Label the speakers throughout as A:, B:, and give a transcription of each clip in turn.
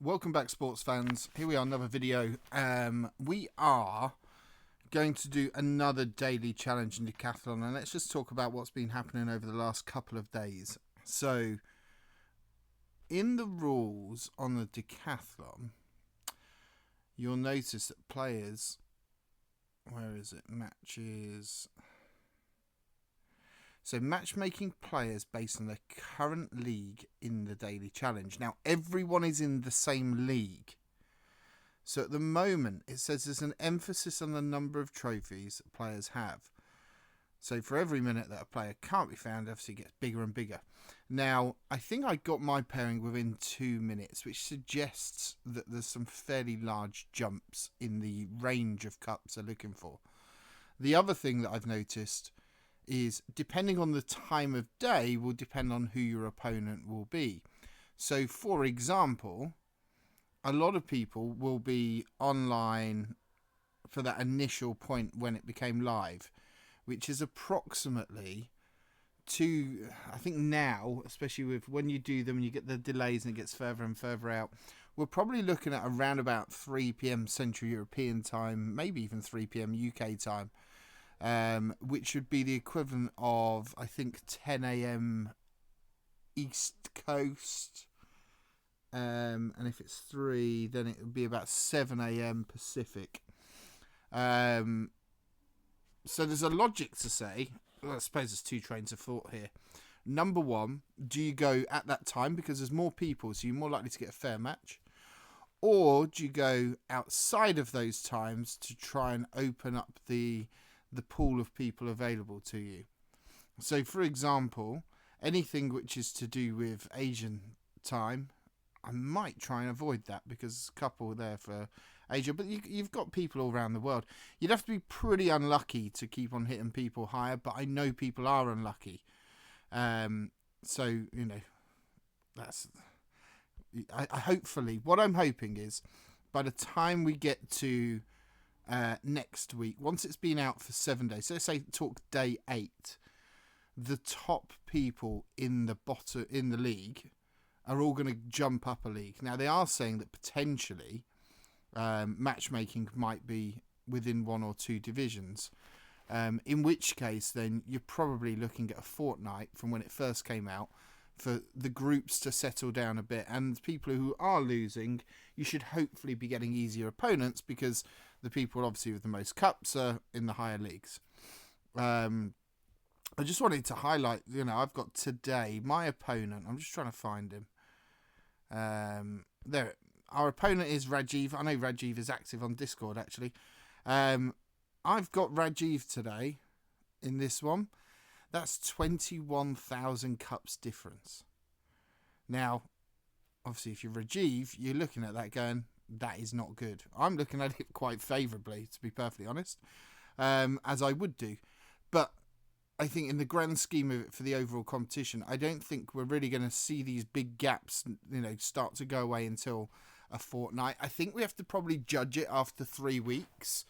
A: Welcome back, sports fans. Here we are, another video. We are going to do another daily challenge in decathlon, and let's just talk about what's been happening over the last couple of days. So, in the rules on the decathlon, you'll notice that players, where is it? Matches. So matchmaking players based on their current league in the daily challenge. Now, everyone is in the same league. So at the moment, it says there's an emphasis on the number of trophies that players have. So for every minute that a player can't be found, obviously it gets bigger and bigger. Now, I think I got my pairing within 2 minutes, which suggests that there's some fairly large jumps in the range of cups they're looking for. The other thing that I've noticed is depending on the time of day will depend on who your opponent will be. So for example, a lot of people will be online for that initial point when it became live, which is approximately I think now, especially with when you do them and you get the delays and it gets further and further out, we're probably looking at around about 3 p.m. Central European time, maybe even 3 p.m. UK time. Which would be the equivalent of, I think, 10 a.m. East Coast. And if it's 3, then it would be about 7 a.m. Pacific. So there's a logic to say, well, I suppose there's 2 trains of thought here. Number one, do you go at that time because there's more people, so you're more likely to get a fair match? Or do you go outside of those times to try and open up the pool of people available to you? So for example, anything which is to do with Asian time, I might try and avoid that because there's a couple there for Asia, but you've got people all around the world. You'd have to be pretty unlucky to keep on hitting people higher, but I know people are unlucky. So, you know, that's... I hopefully, what I'm hoping is by the time we get to next week, once it's been out for 7 days, so let's say talk day 8, the top people in the league are all going to jump up a league. Now they are saying that potentially matchmaking might be within 1 or 2 divisions, in which case then you're probably looking at a fortnight from when it first came out for the groups to settle down a bit, and people who are losing, you should hopefully be getting easier opponents because the people obviously with the most cups are in the higher leagues. I just wanted to highlight, you know, I've got today my opponent. I'm just trying to find him. There, our opponent is Rajeev. I know Rajeev is active on Discord actually. I've got Rajeev today in this one. That's 21,000 cups difference. Now, obviously, if you're Rajeev, you're looking at that going, that is not good. I'm looking at it quite favourably, to be perfectly honest, as I would do. But I think in the grand scheme of it for the overall competition, I don't think we're really going to see these big gaps, you know, start to go away until a fortnight. I think we have to probably judge it after 3 weeks.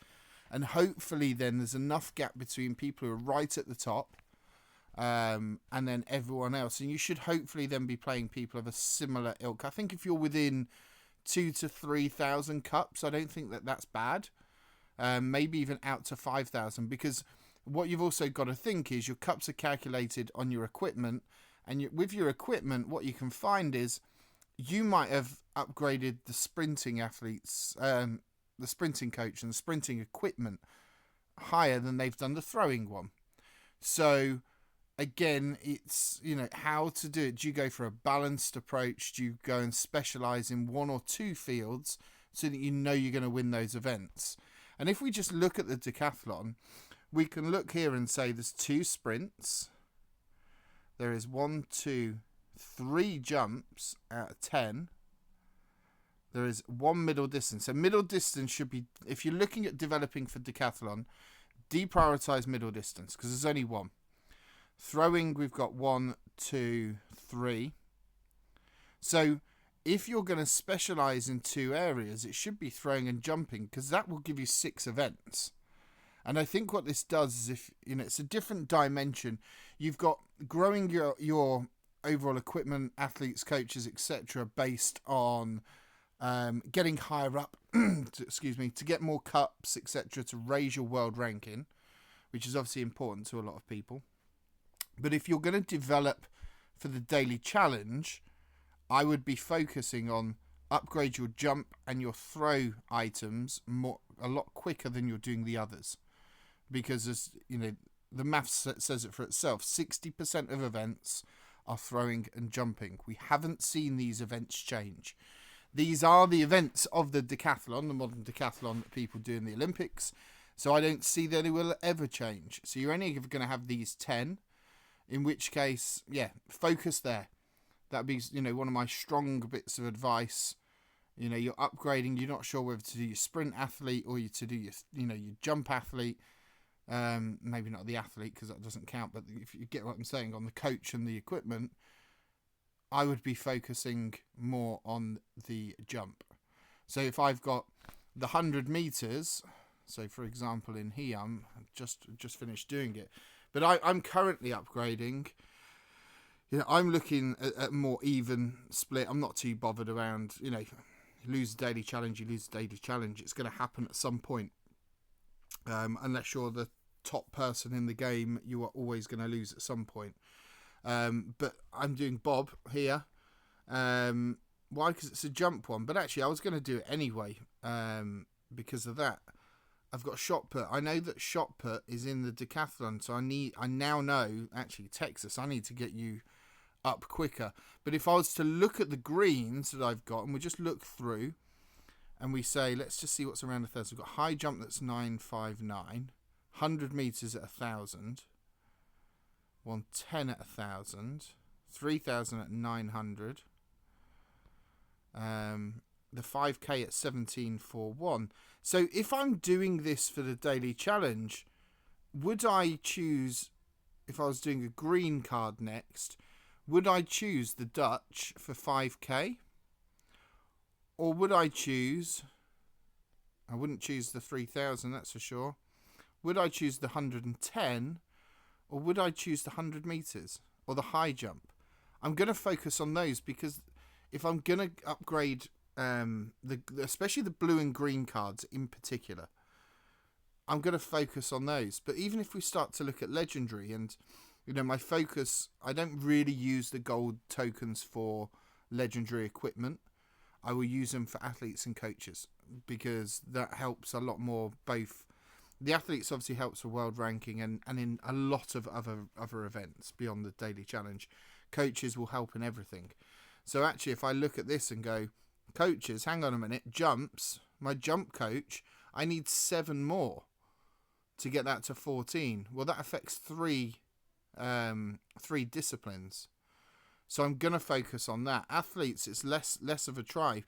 A: And hopefully then there's enough gap between people who are right at the top and then everyone else. And you should hopefully then be playing people of a similar ilk. I think if you're within 2,000 to 3,000 cups, I don't think that that's bad. Maybe even out to 5,000, because what you've also got to think is your cups are calculated on your equipment, and with your equipment, what you can find is you might have upgraded the sprinting athletes, the sprinting coach and the sprinting equipment higher than they've done the throwing one. So again, it's, you know, how to do it. Do you go for a balanced approach? Do you go and specialize in 1 or 2 fields so that you know you're going to win those events? And if we just look at the decathlon, we can look here and say there's 2 sprints. There is 1, 2, 3 jumps out of 10. There is 1 middle distance. So middle distance should be, if you're looking at developing for decathlon, deprioritize middle distance because there's only 1. Throwing, we've got 1, 2, 3. So if you're going to specialize in 2 areas, it should be throwing and jumping because that will give you 6 events. And I think what this does is, if you know, it's a different dimension. You've got growing your overall equipment, athletes, coaches, etc., based on getting higher up, to get more cups, etc., to raise your world ranking, which is obviously important to a lot of people. But if you're going to develop for the daily challenge, I would be focusing on upgrade your jump and your throw items a lot quicker than you're doing the others, because as you know, the maths says it for itself. 60% of events are throwing and jumping. We haven't seen these events change. These are the events of the decathlon, the modern decathlon that people do in the Olympics. So I don't see that it will ever change. So you're only going to have these 10, in which case, yeah, focus there. That'd be, one of my strong bits of advice. You're upgrading. You're not sure whether to do your sprint athlete or to do your, your jump athlete. Maybe not the athlete because that doesn't count. But if you get what I'm saying on the coach and the equipment, I would be focusing more on the jump. So if I've got the 100 meters, so for example in here, I'm just finished doing it, but I'm currently upgrading. I'm looking at more even split. I'm not too bothered around, you lose the daily challenge, you lose the daily challenge. It's going to happen at some point. Unless you're the top person in the game, you are always going to lose at some point. But I'm doing Bob here. Why? Because it's a jump one. But actually, I was going to do it anyway because of that. I've got shot put. I know that shot put is in the decathlon, so I now know, actually, Texas, I need to get you up quicker. But if I was to look at the greens that I've got, and we just look through, and we say, let's just see what's around 1,000. We've got high jump that's 959, 100 meters at 1,000, 110 at 1,000, 3,000 at 900, the 5k at 1741. So if I'm doing this for the daily challenge, would I choose, if I was doing a green card next, would I choose the Dutch for 5k? Or would I choose, I wouldn't choose the 3,000, that's for sure. Would I choose the 110? Or would I choose the 100 meters or the high jump? I'm going to focus on those because if I'm going to upgrade, especially the blue and green cards in particular, I'm going to focus on those. But even if we start to look at legendary and, my focus, I don't really use the gold tokens for legendary equipment. I will use them for athletes and coaches because that helps a lot more. Both the athletes obviously helps for world ranking and in a lot of other events beyond the daily challenge. Coaches will help in everything. So actually, if I look at this and go, coaches, hang on a minute, jumps, my jump coach, I need 7 more to get that to 14. Well, that affects three disciplines. So I'm going to focus on that. Athletes, it's less of a try.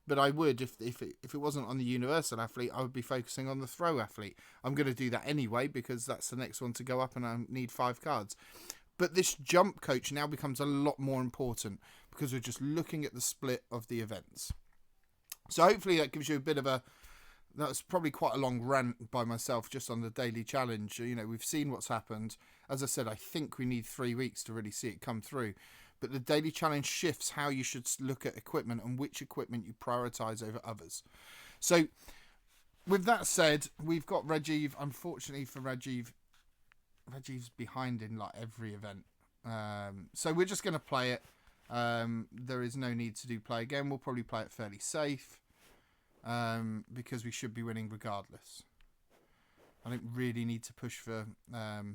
A: But I would, if it wasn't on the universal athlete, I would be focusing on the throw athlete. I'm going to do that anyway because that's the next one to go up and I need 5 cards. But this jump coach now becomes a lot more important because we're just looking at the split of the events. So hopefully that gives you a bit of that's probably quite a long rant by myself just on the daily challenge. We've seen what's happened. As I said, I think we need 3 weeks to really see it come through. But the daily challenge shifts how you should look at equipment and which equipment you prioritise over others. So with that said, we've got Rajeev. Unfortunately for Rajeev's behind in like every event. So we're just going to play it. There is no need to do play again. We'll probably play it fairly safe because we should be winning regardless. I don't really need to push for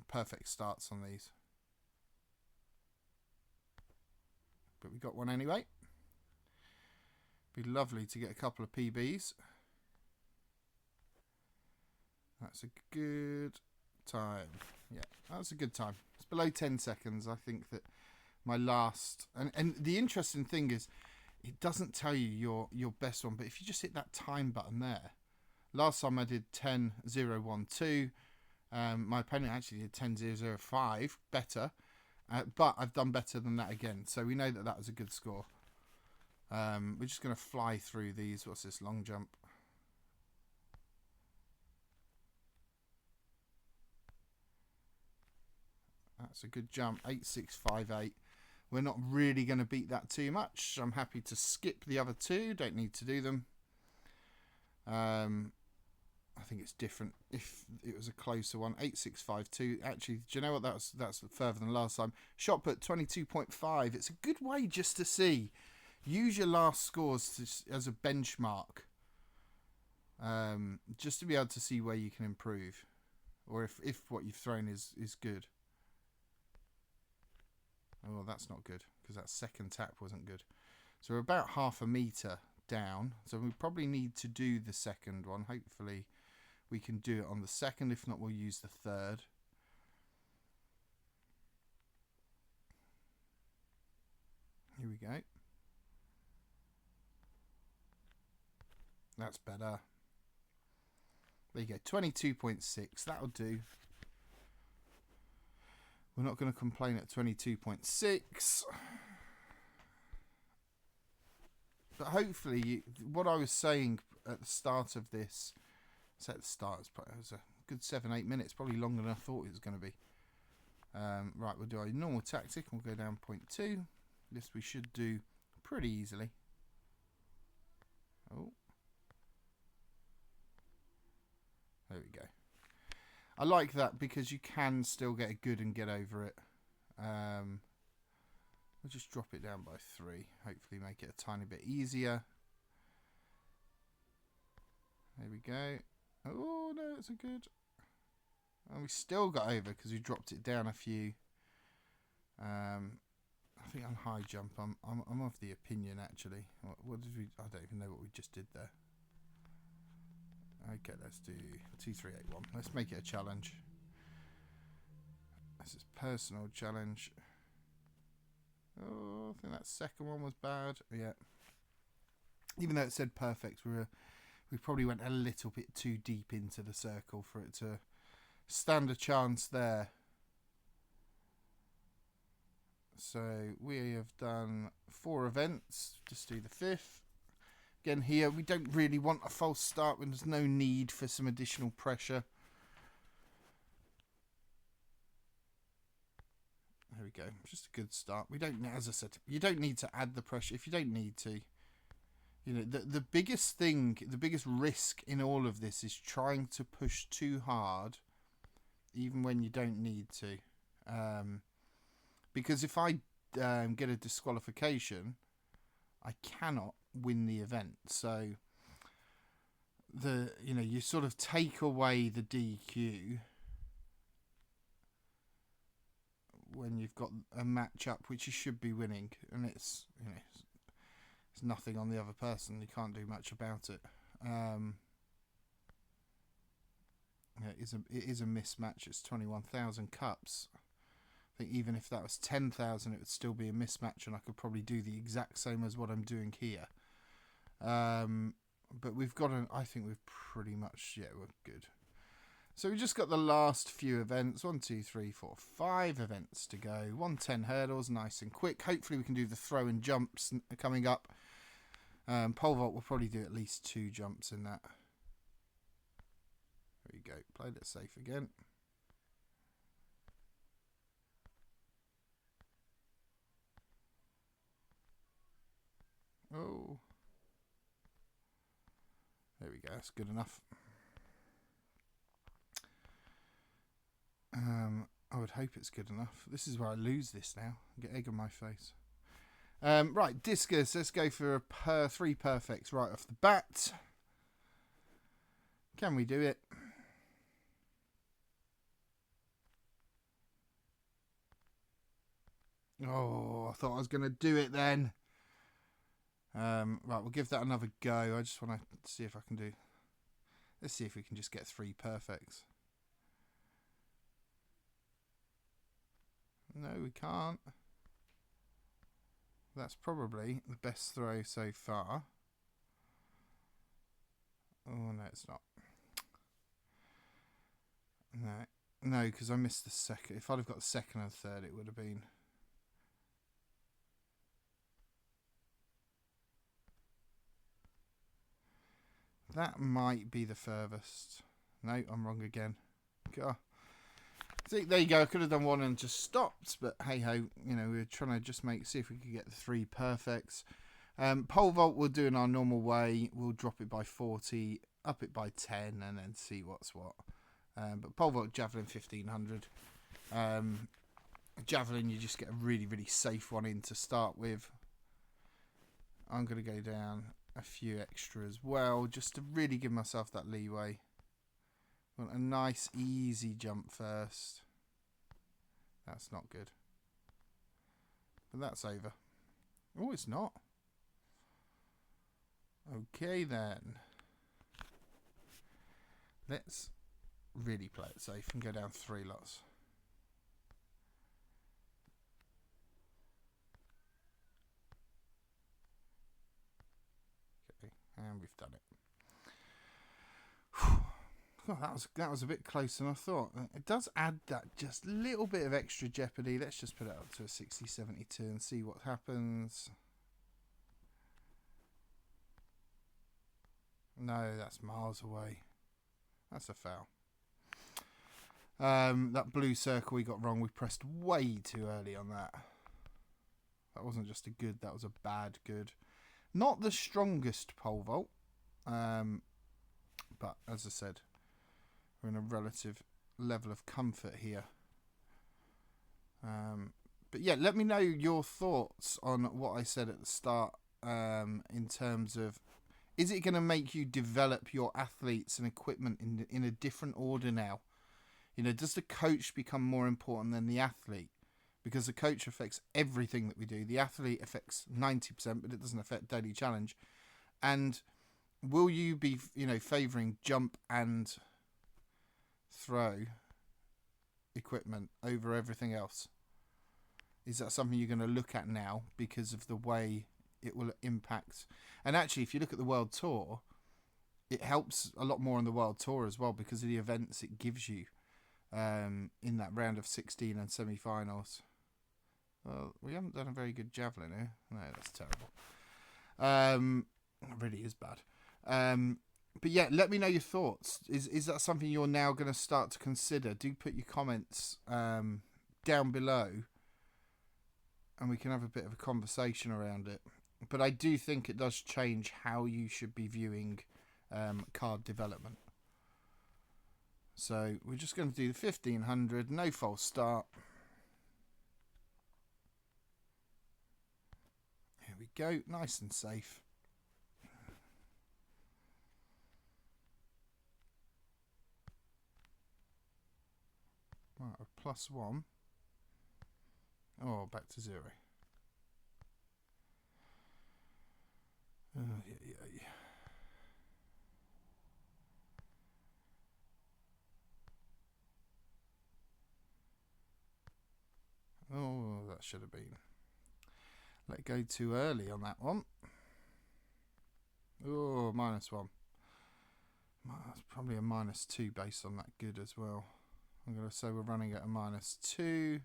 A: perfect starts on these. But we got one anyway. Be lovely to get a couple of PBs. That's a good time. Yeah, that's a good time. It's below 10 seconds. I think that my last... And the interesting thing is, it doesn't tell you your best one, but if you just hit that time button there. Last time I did 10.012. My opponent actually did 10.005. Better. But I've done better than that again. So we know that was a good score. We're just going to fly through these. What's this? Long jump. That's a good jump. 8658. we're not really going to beat that too much. I'm happy to skip the other two. Don't need to do them. I think it's different if it was a closer one. 8652. Actually, do you know what? That's further than last time. Shot put 22.5. It's a good way just to see. Use your last scores as a benchmark. Just to be able to see where you can improve, or if what you've thrown is good. Oh, that's not good, because that second tap wasn't good. So we're about half a metre down, so we probably need to do the second one. Hopefully we can do it on the second. If not, we'll use the third. Here we go. That's better. There you go, 22.6. That'll do. We're not going to complain at 22.6. But hopefully, what I was saying at the start of this, so at the start, it was a good 7-8 minutes, probably longer than I thought it was going to be. Right, we'll do our normal tactic. We'll go down 0.2. This we should do pretty easily. Oh. There we go. I like that because you can still get a good and get over it. We'll just drop it down by 3. Hopefully make it a tiny bit easier. There we go. Oh, no, it's a good. And we still got over because we dropped it down a few. I think on high jump, I'm of the opinion, actually. What did we... I don't even know what we just did there. Okay, let's do 2381. Let's make it a challenge. This is personal challenge. Oh, I think that second one was bad. Yeah. Even though it said perfect, we probably went a little bit too deep into the circle for it to stand a chance there. So we have done 4 events. Just do the 5th. Again, here we don't really want a false start when there's no need for some additional pressure. There we go. Just a good start. We don't, as I said, you don't need to add the pressure if you don't need to. You know, the biggest thing, the biggest risk in all of this is trying to push too hard, even when you don't need to. Because if I get a disqualification, I cannot win the event. So you sort of take away the DQ when you've got a match up which you should be winning, and it's nothing on the other person. You can't do much about it. It is a mismatch. It's 21,000 cups. I think even if that was 10,000, it would still be a mismatch, and I could probably do the exact same as what I'm doing here. But we've got I think we've pretty much, we're good. So we just got the last few events. 1, 2, 3, 4, 5 events to go. 110 hurdles, nice and quick. Hopefully we can do the throw and jumps coming up. Pole vault will probably do at least 2 jumps in that. There we go. Played it safe again. Oh. There we go. That's good enough. I would hope it's good enough. This is where I lose this now. I get egg on my face. Right, discus. Let's go for 3 perfects right off the bat. Can we do it? Oh, I thought I was going to do it then. Right, we'll give that another go. I just want to see if I can do... Let's see if we can just get 3 perfects. No, we can't. That's probably the best throw so far. Oh, no, it's not. No, because I missed the second. If I'd have got the second and third, it would have been... That might be the furthest. No, I'm wrong again. God. See, there you go. I could have done one and just stopped, but hey ho, you know, we were trying to just see if we could get the 3 perfects. Pole vault we'll do in our normal way. We'll drop it by 40, up it by 10, and then see what's what. But pole vault, javelin 1500. Javelin, you just get a really, really safe one in to start with. I'm going to go down a few extra as well, just to really give myself that leeway. Want a nice, easy jump first. That's not good. But that's over. Oh, it's not. Okay, then. Let's really play it safe and go down 3 lots. Okay, and we've done it. Oh, that was a bit closer than I thought. It does add that just little bit of extra jeopardy. Let's just put it up to a 60-72 and see what happens. No, that's miles away. That's a foul. That blue circle we got wrong. We pressed way too early on that. That wasn't just a good, that was a bad good. Not the strongest pole vault. But as I said, we're in a relative level of comfort here. But yeah, let me know your thoughts on what I said at the start, in terms of, is it going to make you develop your athletes and equipment in a different order now? You know, does the coach become more important than the athlete? Because the coach affects everything that we do. The athlete affects 90%, but it doesn't affect daily challenge. And will you be, you know, favouring jump and throw equipment over everything else? Is that something you're going to look at now because of the way it will impact? And actually, if you look at the World Tour, it helps a lot more on the World Tour as well because of the events it gives you in that round of 16 and semi-finals. Well, we haven't done a very good javelin here. No, that's terrible. It really is bad. But yeah, let me know your thoughts. Is that something you're now going to start to consider? Do put your comments down below, and we can have a bit of a conversation around it. But I do think it does change how you should be viewing card development. So we're just going to do the 1500, no false start. Here we go, nice and safe. Right, a +1. Oh, back to 0. Oh, yeah. Oh, that should have been. Let go too early on that one. Oh, -1. That's probably a -2 based on that good as well. I'm going to say we're running at a -2.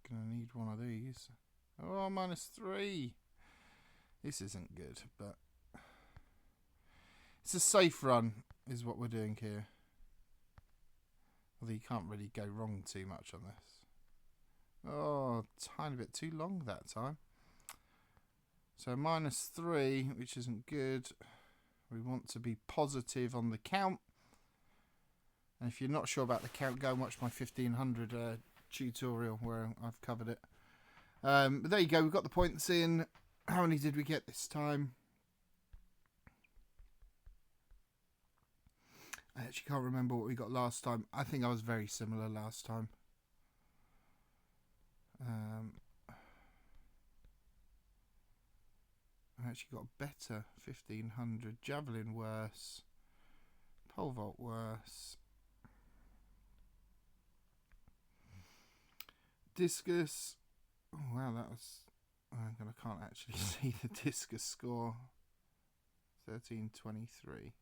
A: Gonna need one of these. Oh, -3. This isn't good, but it's a safe run is what we're doing here. Although you can't really go wrong too much on this. Oh, tiny bit too long that time. So -3, which isn't good. We want to be positive on the count. And if you're not sure about the count, go and watch my 1500 tutorial where I've covered it. But there you go, we've got the points in. How many did we get this time? I actually can't remember what we got last time. I think I was very similar last time. I actually got better. 1500. Javelin worse. Pole vault worse. Discus. Oh, wow, that was... I can't actually see the discus score. 1323.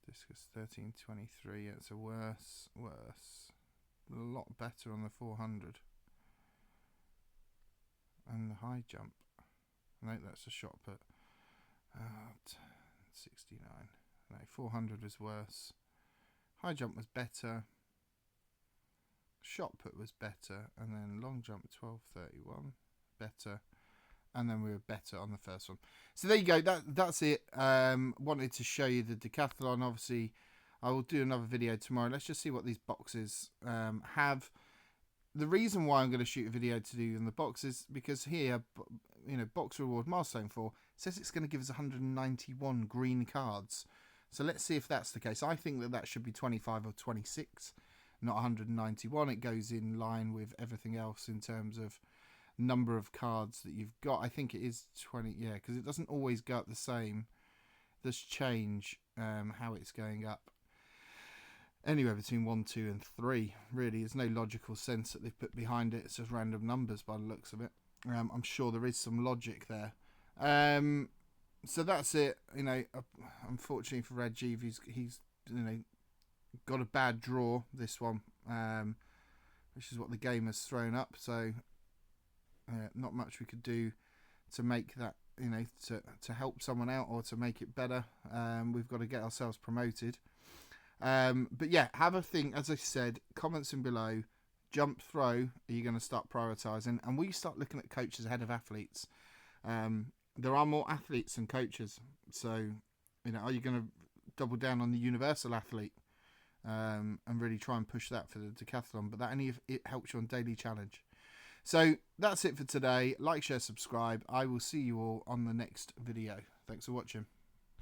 A: Discus 1323. It's a worse. A lot better on the 400. and the high jump. No, that's a shot put. 69. No, 400 was worse. High jump was better. Shot put was better, and then long jump 12:31 better, and then we were better on the first one. So there you go. That's it. Wanted to show you the decathlon. Obviously, I will do another video tomorrow. Let's just see what these boxes have. The reason why I'm going to shoot a video to do in the boxes because here, you know, box reward milestone 4 says it's going to give us 191 green cards. So let's see if that's the case. I think that should be 25 or 26, not 191. It goes in line with everything else in terms of number of cards that you've got. I think it is 20, yeah, because it doesn't always go up the same. There's change how it's going up. Anywhere between 1, 2 and 3, really. There's no logical sense that they've put behind it. It's just random numbers by the looks of it. I'm sure there is some logic there. So that's it. You know, unfortunately for Rajeev, he's you know, got a bad draw, this one, which is what the game has thrown up. So not much we could do to make that, you know, to help someone out or to make it better. We've got to get ourselves promoted. But yeah, have a think. As I said, comments in below. Jump, throw, are you going to start prioritising? And we start looking at coaches ahead of athletes. There are more athletes than coaches. So, you know, are you going to double down on the universal athlete and really try and push that for the decathlon? But that only if it helps you on daily challenge. So that's it for today. Like, share, subscribe. I will see you all on the next video. Thanks for watching.